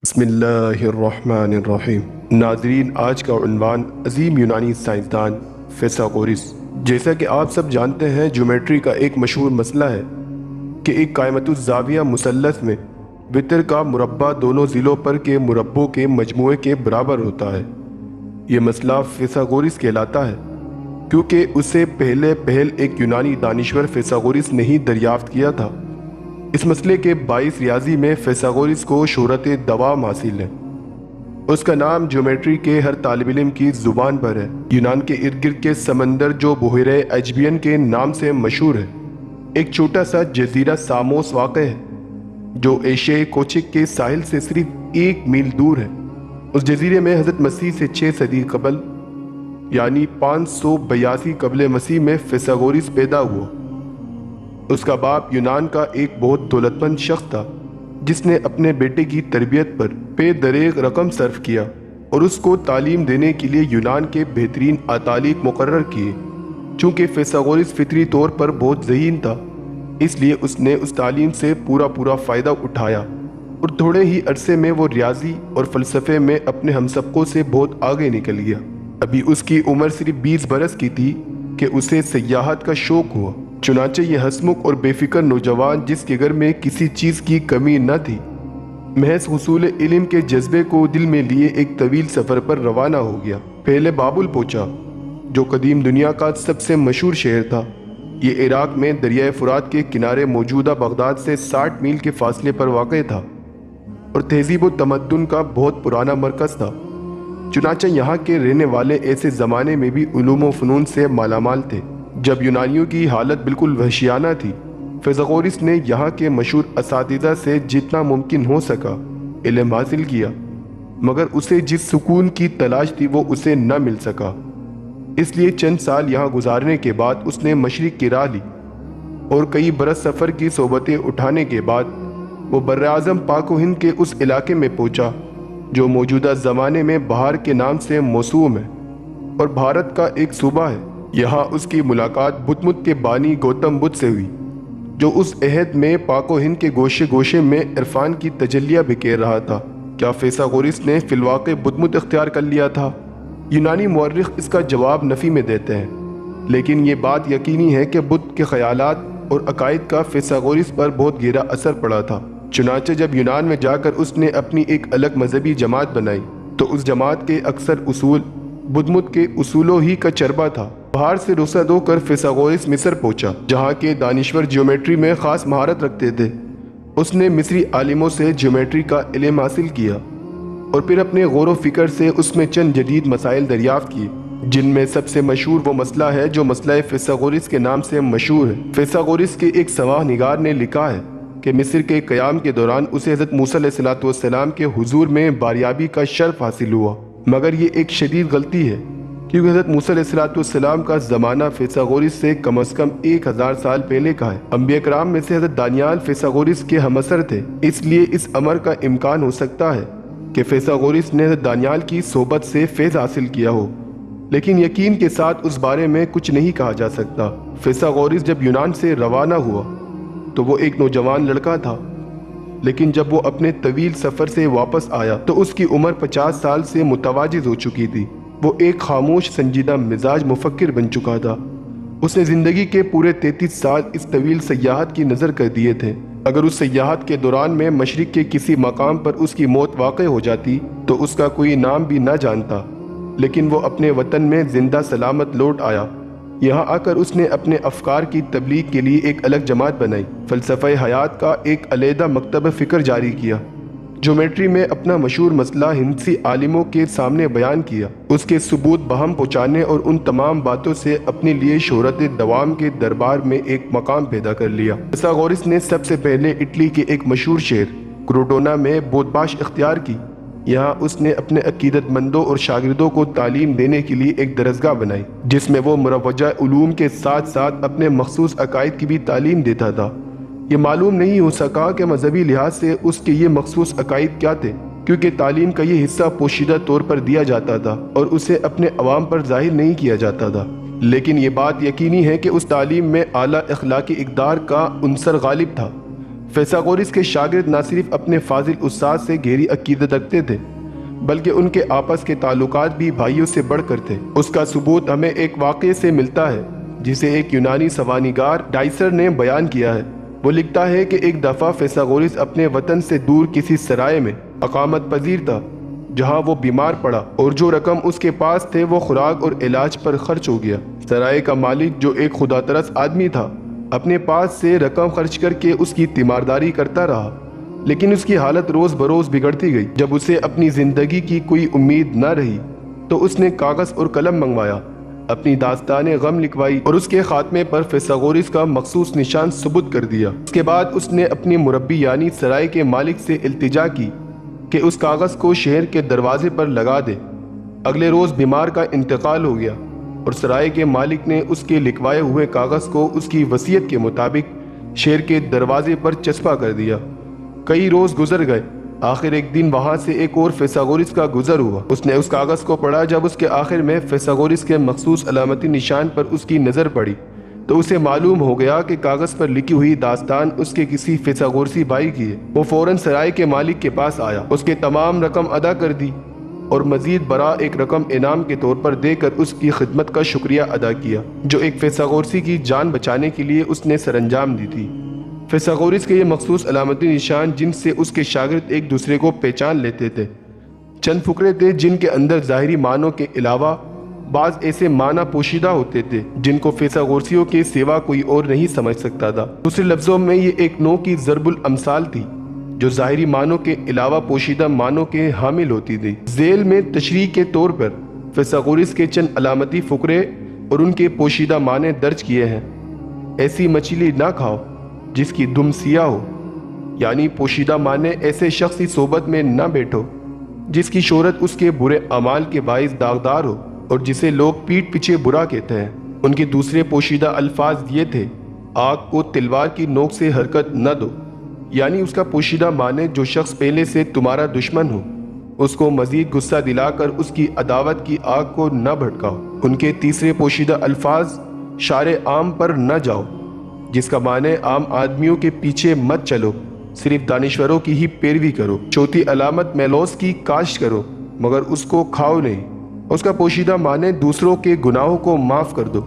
بسم اللہ الرحمن الرحیم۔ ناظرین، آج کا عنوان عظیم یونانی سائنسدان فیثاغورس۔ جیسا کہ آپ سب جانتے ہیں، جیومیٹری کا ایک مشہور مسئلہ ہے کہ ایک قائمۃ الزاویہ مثلث میں وتر کا مربع دونوں ضلعوں پر کے مربعوں کے مجموعے کے برابر ہوتا ہے۔ یہ مسئلہ فیثاغورس کہلاتا ہے کیونکہ اسے پہل ایک یونانی دانشور فیثاغورس نے ہی دریافت کیا تھا۔ اس مسئلے کے باعث ریاضی میں فیثاغورس کو شہرت دوام حاصل ہے۔ اس کا نام جیومیٹری کے ہر طالب علم کی زبان پر ہے۔ یونان کے ارد گرد کے سمندر جو بحیرہ ایجیبین کے نام سے مشہور ہے، ایک چھوٹا سا جزیرہ ساموس واقع ہے جو ایشیائے کوچک کے ساحل سے صرف 1 میل دور ہے۔ اس جزیرے میں حضرت مسیح سے 6 صدی قبل یعنی 582 قبل مسیح میں فیثاغورس پیدا ہوا۔ اس کا باپ یونان کا ایک بہت دولت مند شخص تھا جس نے اپنے بیٹے کی تربیت پر بے دریغ رقم صرف کیا اور اس کو تعلیم دینے کے لیے یونان کے بہترین اتالیق مقرر کیے۔ چونکہ فیثاغورس فطری طور پر بہت ذہین تھا، اس لیے اس نے اس تعلیم سے پورا فائدہ اٹھایا اور تھوڑے ہی عرصے میں وہ ریاضی اور فلسفے میں اپنے ہمسبقوں سے بہت آگے نکل گیا۔ ابھی اس کی عمر صرف 20 برس کی تھی کہ اسے سیاحت کا شوق ہوا۔ چنانچہ یہ ہنسمکھ اور بے فکر نوجوان، جس کے گھر میں کسی چیز کی کمی نہ تھی، محض حصول علم کے جذبے کو دل میں لیے ایک طویل سفر پر روانہ ہو گیا۔ پہلے بابل پہنچا، جو قدیم دنیا کا سب سے مشہور شہر تھا۔ یہ عراق میں دریائے فرات کے کنارے موجودہ بغداد سے 60 میل کے فاصلے پر واقع تھا اور تہذیب و تمدن کا بہت پرانا مرکز تھا۔ چنانچہ یہاں کے رہنے والے ایسے زمانے میں بھی علوم و فنون سے مالا مال تھے جب یونانیوں کی حالت بالکل وحشیانہ تھی۔ فیثاغورس نے یہاں کے مشہور اساتذہ سے جتنا ممکن ہو سکا علم حاصل کیا، مگر اسے جس سکون کی تلاش تھی وہ اسے نہ مل سکا۔ اس لیے چند سال یہاں گزارنے کے بعد اس نے مشرق کی راہ لی اور کئی برس سفر کی صحبتیں اٹھانے کے بعد وہ براعظم پاک و ہند کے اس علاقے میں پہنچا جو موجودہ زمانے میں بہار کے نام سے موسوم ہے اور بھارت کا ایک صوبہ ہے۔ یہاں اس کی ملاقات بدھ مت کے بانی گوتم بدھ سے ہوئی، جو اس عہد میں پاک و ہند کے گوشے گوشے میں عرفان کی تجلیہ بکھیر رہا تھا۔ کیا فیثاغورس نے فی الواقع بدھ مت اختیار کر لیا تھا؟ یونانی مورخ اس کا جواب نفی میں دیتے ہیں، لیکن یہ بات یقینی ہے کہ بدھ کے خیالات اور عقائد کا فیثاغورس پر بہت گہرا اثر پڑا تھا۔ چنانچہ جب یونان میں جا کر اس نے اپنی ایک الگ مذہبی جماعت بنائی تو اس جماعت کے اکثر اصول بدھ مت کے اصولوں ہی کا چربہ تھا۔ باہر سے رخصت ہو کر فیثاغورس مصر پہنچا، جہاں کے دانشور جیومیٹری میں خاص مہارت رکھتے تھے۔ اس نے مصری عالموں سے جیومیٹری کا علم حاصل کیا اور پھر اپنے غور و فکر سے اس میں چند جدید مسائل دریافت کیے، جن میں سب سے مشہور وہ مسئلہ ہے جو مسئلہ فیثاغورس کے نام سے مشہور ہے۔ فیثاغورس کے ایک سواہ نگار نے لکھا ہے کہ مصر کے قیام کے دوران اسے حضرت موسیٰ علیہ السلام کے حضور میں باریابی کا شرف حاصل ہوا، مگر یہ ایک شدید غلطی ہے کیونکہ حضرت موسیٰ علیہ السلام کا زمانہ فیثاغورس سے کم از کم 1000 سال پہلے کا ہے۔ انبیاء کرام میں سے حضرت دانیال فیثاغورس کے ہم عصر تھے، اس لیے اس امر کا امکان ہو سکتا ہے کہ فیثاغورس نے حضرت دانیال کی صحبت سے فیض حاصل کیا ہو، لیکن یقین کے ساتھ اس بارے میں کچھ نہیں کہا جا سکتا۔ فیثاغورس جب یونان سے روانہ ہوا تو وہ ایک نوجوان لڑکا تھا، لیکن جب وہ اپنے طویل سفر سے واپس آیا تو اس کی عمر 50 سال سے متجاوز ہو چکی تھی۔ وہ ایک خاموش سنجیدہ مزاج مفکر بن چکا تھا۔ اس نے زندگی کے پورے 33 سال اس طویل سیاحت کی نظر کر دیے تھے۔ اگر اس سیاحت کے دوران میں مشرق کے کسی مقام پر اس کی موت واقع ہو جاتی تو اس کا کوئی نام بھی نہ جانتا، لیکن وہ اپنے وطن میں زندہ سلامت لوٹ آیا۔ یہاں آ کر اس نے اپنے افکار کی تبلیغ کے لیے ایک الگ جماعت بنائی، فلسفہ حیات کا ایک علیحدہ مکتب فکر جاری کیا، جیومیٹری میں اپنا مشہور مسئلہ ہندسی عالموں کے سامنے بیان کیا، اس کے ثبوت بہم پہنچانے اور ان تمام باتوں سے اپنے لیے شہرت دوام کے دربار میں ایک مقام پیدا کر لیا۔ فیثاغورس نے سب سے پہلے اٹلی کے ایک مشہور شہر کروٹونا میں بودباش اختیار کی۔ یہاں اس نے اپنے عقیدت مندوں اور شاگردوں کو تعلیم دینے کے لیے ایک درسگاہ بنائی، جس میں وہ مروجہ علوم کے ساتھ ساتھ اپنے مخصوص عقائد کی بھی تعلیم دیتا تھا۔ یہ معلوم نہیں ہو سکا کہ مذہبی لحاظ سے اس کے یہ مخصوص عقائد کیا تھے، کیونکہ تعلیم کا یہ حصہ پوشیدہ طور پر دیا جاتا تھا اور اسے اپنے عوام پر ظاہر نہیں کیا جاتا تھا۔ لیکن یہ بات یقینی ہے کہ اس تعلیم میں اعلیٰ اخلاقی اقدار کا عنصر غالب تھا۔ فیثاغورس کے شاگرد نہ صرف اپنے فاضل استاد سے گہری عقیدت رکھتے تھے بلکہ ان کے آپس کے تعلقات بھی بھائیوں سے بڑھ کر تھے۔ اس کا ثبوت ہمیں ایک واقعے سے ملتا ہے جسے ایک یونانی سوانیگار ڈائسر نے بیان کیا ہے۔ وہ لکھتا ہے کہ ایک دفعہ فیثاغورس اپنے وطن سے دور کسی سرائے میں اقامت پذیر تھا جہاں وہ بیمار پڑا اور جو رقم اس کے پاس تھے وہ خوراک اور علاج پر خرچ ہو گیا۔ سرائے کا مالک جو ایک خدا ترس آدمی تھا اپنے پاس سے رقم خرچ کر کے اس کی تیمارداری کرتا رہا، لیکن اس کی حالت روز بروز بگڑتی گئی۔ جب اسے اپنی زندگی کی کوئی امید نہ رہی تو اس نے کاغذ اور قلم منگوایا، اپنی داستان غم لکھوائی اور اس کے خاتمے پر فیثاغورس کا مخصوص نشان ثبت کر دیا۔ اس کے بعد اس نے اپنی مربی یعنی سرائے کے مالک سے التجا کی کہ اس کاغذ کو شہر کے دروازے پر لگا دے۔ اگلے روز بیمار کا انتقال ہو گیا اور سرائے کے مالک نے اس کے لکھوائے ہوئے کاغذ کو اس کی وصیت کے مطابق شہر کے دروازے پر چسپاں کر دیا۔ کئی روز گزر گئے، آخر ایک دن وہاں سے ایک اور فیثاغورس کا گزر ہوا۔ اس نے اس کاغذ کو پڑھا۔ جب اس کے آخر میں فیثاغورس کے مخصوص علامتی نشان پر اس کی نظر پڑی تو اسے معلوم ہو گیا کہ کاغذ پر لکھی ہوئی داستان اس کے کسی فیثاغورسی بھائی کی ہے۔ وہ فوراً سرائے کے مالک کے پاس آیا، اس کے تمام رقم ادا کر دی اور مزید برآں ایک رقم انعام کے طور پر دے کر اس کی خدمت کا شکریہ ادا کیا جو ایک فیثاغورسی کی جان بچانے کے لیے اس نے سر انجام دی تھی۔ فیثاغورس کے یہ مخصوص علامتی نشان جن سے اس کے شاگرد ایک دوسرے کو پہچان لیتے تھے چند فقرے تھے جن کے اندر ظاہری معنوں کے علاوہ بعض ایسے معنی پوشیدہ ہوتے تھے جن کو فیثاغورسیوں کے سوا کوئی اور نہیں سمجھ سکتا تھا۔ دوسرے لفظوں میں یہ ایک نوع کی ضرب الامثال تھی جو ظاہری معنوں کے علاوہ پوشیدہ معنوں کے حامل ہوتی تھی۔ ذیل میں تشریح کے طور پر فیثاغورس کے چند علامتی فقرے اور ان کے پوشیدہ معنی درج کیے ہیں۔ ایسی مچھلی نہ کھاؤ جس کی دم سیاہ ہو، یعنی پوشیدہ معنی ایسے شخص کی صحبت میں نہ بیٹھو جس کی شہرت اس کے برے اعمال کے باعث داغدار ہو اور جسے لوگ پیٹھ پیچھے برا کہتے ہیں۔ ان کے دوسرے پوشیدہ الفاظ یہ تھے: آگ کو تلوار کی نوک سے حرکت نہ دو، یعنی اس کا پوشیدہ معنی جو شخص پہلے سے تمہارا دشمن ہو اس کو مزید غصہ دلا کر اس کی عداوت کی آگ کو نہ بھڑکاؤ۔ ان کے تیسرے پوشیدہ الفاظ: شار عام پر نہ جاؤ، جس کا معنی عام آدمیوں کے پیچھے مت چلو، صرف دانشوروں کی ہی پیروی کرو۔ چوتھی علامت: میلوس کی کاشت کرو مگر اس کو کھاؤ نہیں۔ اس کا پوشیدہ معنی: دوسروں کے گناہوں کو معاف کر دو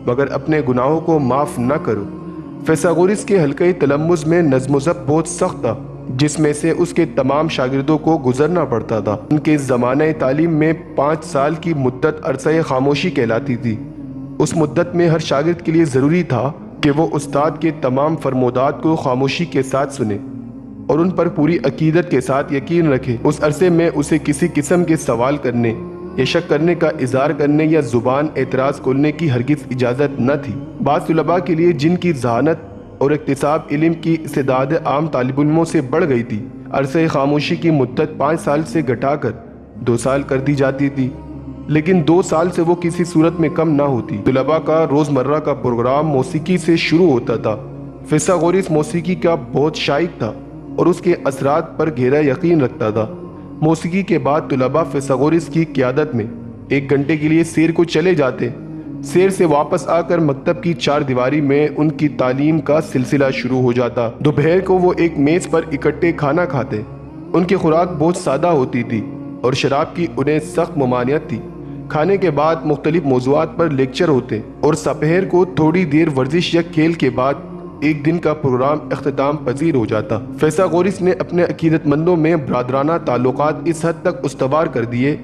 مگر اپنے گناہوں کو معاف نہ کرو۔ فیثاغورس کے حلقۂ تلمذ میں نظم و ضبط بہت سخت تھا جس میں سے اس کے تمام شاگردوں کو گزرنا پڑتا تھا۔ ان کے زمانہ تعلیم میں 5 سال کی مدت عرصہ خاموشی کہلاتی تھی۔ اس مدت میں ہر شاگرد کے لیے ضروری تھا کہ وہ استاد کے تمام فرمودات کو خاموشی کے ساتھ سنے اور ان پر پوری عقیدت کے ساتھ یقین رکھے۔ اس عرصے میں اسے کسی قسم کے سوال کرنے یا شک کرنے کا اظہار کرنے یا زبان اعتراض کھولنے کی ہرگز اجازت نہ تھی۔ بعض طلباء کے لیے جن کی ذہانت اور اکتساب علم کی استعداد عام طالب علموں سے بڑھ گئی تھی، عرصہ خاموشی کی مدت 5 سال سے گھٹا کر 2 سال کر دی جاتی تھی، لیکن 2 سال سے وہ کسی صورت میں کم نہ ہوتی۔ طلباء کا روزمرہ کا پروگرام موسیقی سے شروع ہوتا تھا۔ فیثاغورس موسیقی کا بہت شائق تھا اور اس کے اثرات پر گہرا یقین رکھتا تھا۔ موسیقی کے بعد طلباء فیثاغورس کی قیادت میں 1 گھنٹے کے لیے سیر کو چلے جاتے۔ سیر سے واپس آ کر مکتب کی 4 دیواری میں ان کی تعلیم کا سلسلہ شروع ہو جاتا۔ دوپہر کو وہ ایک میز پر اکٹھے کھانا کھاتے۔ ان کی خوراک بہت سادہ ہوتی تھی اور شراب کی انہیں سخت ممانعت تھی۔ کھانے کے بعد مختلف موضوعات پر لیکچر ہوتے اور دوپہر کو تھوڑی دیر ورزش یا کھیل کے بعد ایک دن کا پروگرام اختتام پذیر ہو جاتا۔ فیثاغورس نے اپنے عقیدت مندوں میں برادرانہ تعلقات اس حد تک استوار کر دیے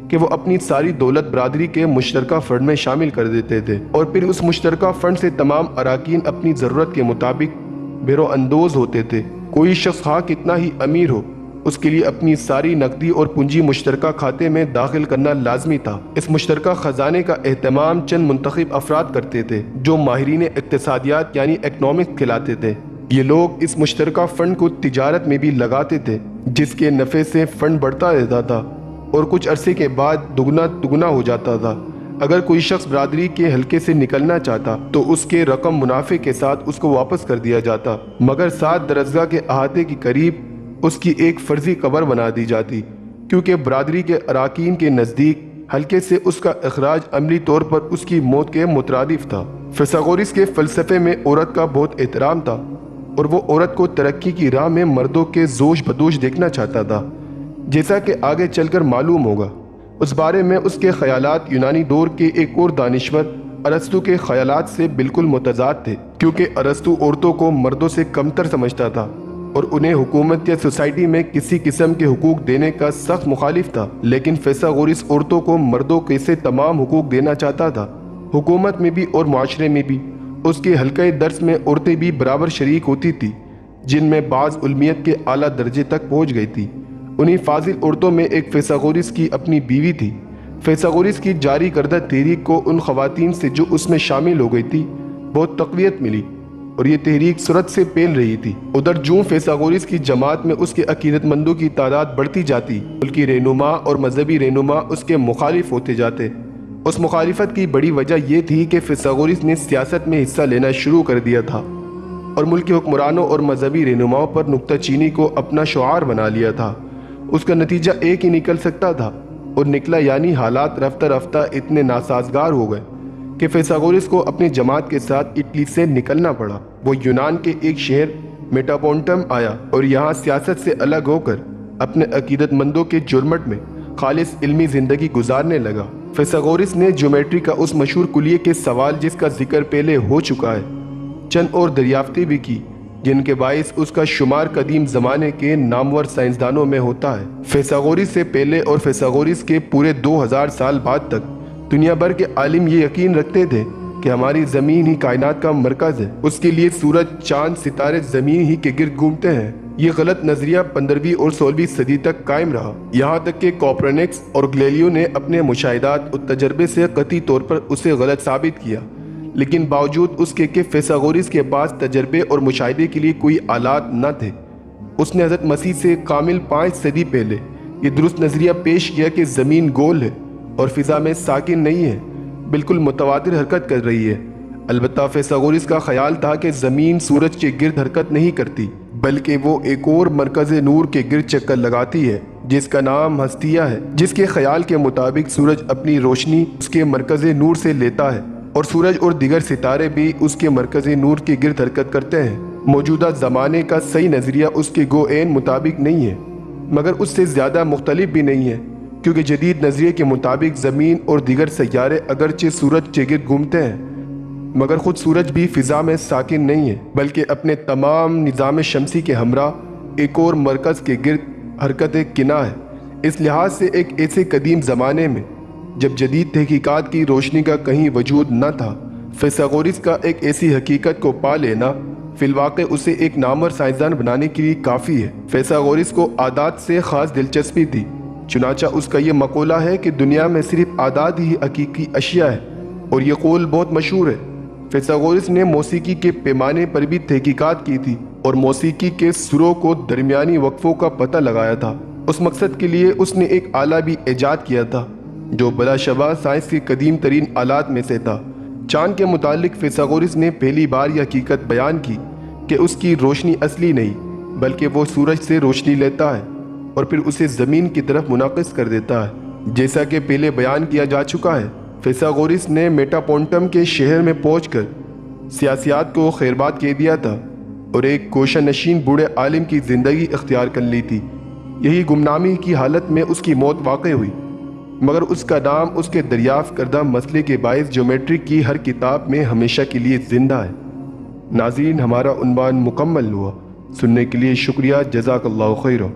کہ وہ اپنی ساری دولت برادری کے مشترکہ فنڈ میں شامل کر دیتے تھے اور پھر اس مشترکہ فنڈ سے تمام اراکین اپنی ضرورت کے مطابق بہرو اندوز ہوتے تھے۔ کوئی شخص خواہ کتنا ہی امیر ہو، اس کے لیے اپنی ساری نقدی اور پونجی مشترکہ کھاتے میں داخل کرنا لازمی تھا۔ اس مشترکہ خزانے کا اہتمام چند منتخب افراد کرتے تھے جو ماہرین اقتصادیات یعنی اکنامکس کہلاتے تھے۔ یہ لوگ اس مشترکہ فنڈ کو تجارت میں بھی لگاتے تھے جس کے نفع سے فنڈ بڑھتا رہتا تھا اور کچھ عرصے کے بعد دگنا ہو جاتا تھا۔ اگر کوئی شخص برادری کے حلقے سے نکلنا چاہتا تو اس کے رقم منافع کے ساتھ اس کو واپس کر دیا جاتا، مگر 7 درجگاہ کے احاطے کے قریب اس کی ایک فرضی قبر بنا دی جاتی، کیونکہ برادری کے اراکین کے نزدیک حلقے سے اس کا اخراج عملی طور پر اس کی موت کے مترادف تھا۔ فیثاغورس کے فلسفے میں عورت کا بہت احترام تھا۔ اور وہ عورت کو ترقی کی راہ میں مردوں کے زوش بدوش دیکھنا چاہتا تھا، جیسا کہ آگے چل کر معلوم ہوگا۔ اس بارے میں اس کے خیالات یونانی دور کے ایک اور دانشور ارسطو کے خیالات سے بالکل متضاد تھے، کیونکہ ارسطو عورتوں کو مردوں سے کمتر سمجھتا تھا اور انہیں حکومت یا سوسائٹی میں کسی قسم کے حقوق دینے کا سخت مخالف تھا، لیکن فیثاغورس عورتوں کو مردوں کے سے تمام حقوق دینا چاہتا تھا، حکومت میں بھی اور معاشرے میں بھی۔ اس کے حلقۂ درس میں عورتیں بھی برابر شریک ہوتی تھی، جن میں بعض علمیت کے اعلیٰ درجے تک پہنچ گئی تھی۔ انہی فاضل عورتوں میں ایک فیثاغورس کی اپنی بیوی تھی۔ فیثاغورس کی جاری کردہ تحریک کو ان خواتین سے جو اس میں شامل ہو گئی تھی بہت تقویت ملی، اور یہ تحریک سرعت سے پھیل رہی تھی۔ ادھر جوں فیثاغورس کی جماعت میں اس کے عقیدت مندوں کی تعداد بڑھتی جاتی، ملکی رہنما اور مذہبی رہنما اس کے مخالف ہوتے جاتے۔ اس مخالفت کی بڑی وجہ یہ تھی کہ فیثاغورس نے سیاست میں حصہ لینا شروع کر دیا تھا اور ملکی حکمرانوں اور مذہبی رہنماؤں پر نکتہ چینی کو اپنا شعار بنا لیا تھا۔ اس کا نتیجہ ایک ہی نکل سکتا تھا، اور نکلا، یعنی حالات رفتہ رفتہ اتنے ناسازگار ہو گئے کہ فیثاغورس کو اپنی جماعت کے ساتھ اٹلی سے نکلنا پڑا۔ وہ یونان کے ایک شہر میٹاپونٹم آیا اور یہاں سیاست سے الگ ہو کر اپنے عقیدت مندوں کے جرمٹ میں خالص علمی زندگی گزارنے لگا۔ فیثاغورس نے جیومیٹری کا اس مشہور کلیے کے سوال جس کا ذکر پہلے ہو چکا ہے چند اور دریافتیں بھی کی، جن کے باعث اس کا شمار قدیم زمانے کے نامور سائنسدانوں میں ہوتا ہے۔ فیثاغورس سے پہلے اور فیثاغورس کے پورے 2000 سال بعد تک دنیا بھر کے عالم یہ یقین رکھتے تھے کہ ہماری زمین ہی کائنات کا مرکز ہے۔ اس کے لیے سورج، چاند، ستارے زمین ہی کے گرد گھومتے ہیں۔ یہ غلط نظریہ 15ویں اور 16ویں صدی تک قائم رہا، یہاں تک کہ کوپرنکس اور گلیلیو نے اپنے مشاہدات اور تجربے سے قطعی طور پر اسے غلط ثابت کیا، لیکن باوجود اس کے کہ فیثاغورس کے پاس تجربے اور مشاہدے کے لیے کوئی آلات نہ تھے، اس نے حضرت مسیح سے کامل 5 صدی پہلے یہ درست نظریہ پیش کیا کہ زمین گول ہے اور فضا میں ساکن نہیں ہے، بالکل متواتر حرکت کر رہی ہے۔ البتہ فیثاغورس کا خیال تھا کہ زمین سورج کے گرد حرکت نہیں کرتی، بلکہ وہ ایک اور مرکز نور کے گرد چکر لگاتی ہے جس کا نام ہستیا ہے، جس کے خیال کے مطابق سورج اپنی روشنی اس کے مرکز نور سے لیتا ہے اور سورج اور دیگر ستارے بھی اس کے مرکز نور کے گرد حرکت کرتے ہیں۔ موجودہ زمانے کا صحیح نظریہ اس کے گو عین مطابق نہیں ہے، مگر اس سے زیادہ مختلف بھی نہیں ہے، کیونکہ جدید نظریے کے مطابق زمین اور دیگر سیارے اگرچہ سورج کے گرد گھومتے ہیں، مگر خود سورج بھی فضا میں ساکن نہیں ہے، بلکہ اپنے تمام نظام شمسی کے ہمراہ ایک اور مرکز کے گرد حرکت کناں ہے۔ اس لحاظ سے ایک ایسے قدیم زمانے میں جب جدید تحقیقات کی روشنی کا کہیں وجود نہ تھا، فیثاغورس کا ایک ایسی حقیقت کو پا لینا فی الواقع اسے ایک نامور سائنسدان بنانے کے لیے کافی ہے۔ فیثاغورس کو اعداد سے خاص دلچسپی تھی، چنانچہ اس کا یہ مقولہ ہے کہ دنیا میں صرف اعداد ہی حقیقی اشیاء ہے، اور یہ قول بہت مشہور ہے۔ فیثاغورس نے موسیقی کے پیمانے پر بھی تحقیقات کی تھی اور موسیقی کے سروں کو درمیانی وقفوں کا پتہ لگایا تھا۔ اس مقصد کے لیے اس نے ایک آلہ بھی ایجاد کیا تھا جو بلا شبہ سائنس کے قدیم ترین آلات میں سے تھا۔ چاند کے متعلق فیثاغورس نے پہلی بار یہ حقیقت بیان کی کہ اس کی روشنی اصلی نہیں، بلکہ وہ سورج سے روشنی لیتا ہے اور پھر اسے زمین کی طرف منعکس کر دیتا ہے۔ جیسا کہ پہلے بیان کیا جا چکا ہے، فیثاغورس نے میٹاپونٹم کے شہر میں پہنچ کر سیاسیات کو خیرباد کہہ دیا تھا اور ایک گوشہ نشین بوڑھے عالم کی زندگی اختیار کر لی تھی۔ یہی گمنامی کی حالت میں اس کی موت واقع ہوئی، مگر اس کا نام اس کے دریافت کردہ مسئلے کے باعث جیومیٹری کی ہر کتاب میں ہمیشہ کے لیے زندہ ہے۔ ناظرین، ہمارا عنوان مکمل ہوا۔ سننے کے لیے شکریہ، جزاک اللہ خیرہ۔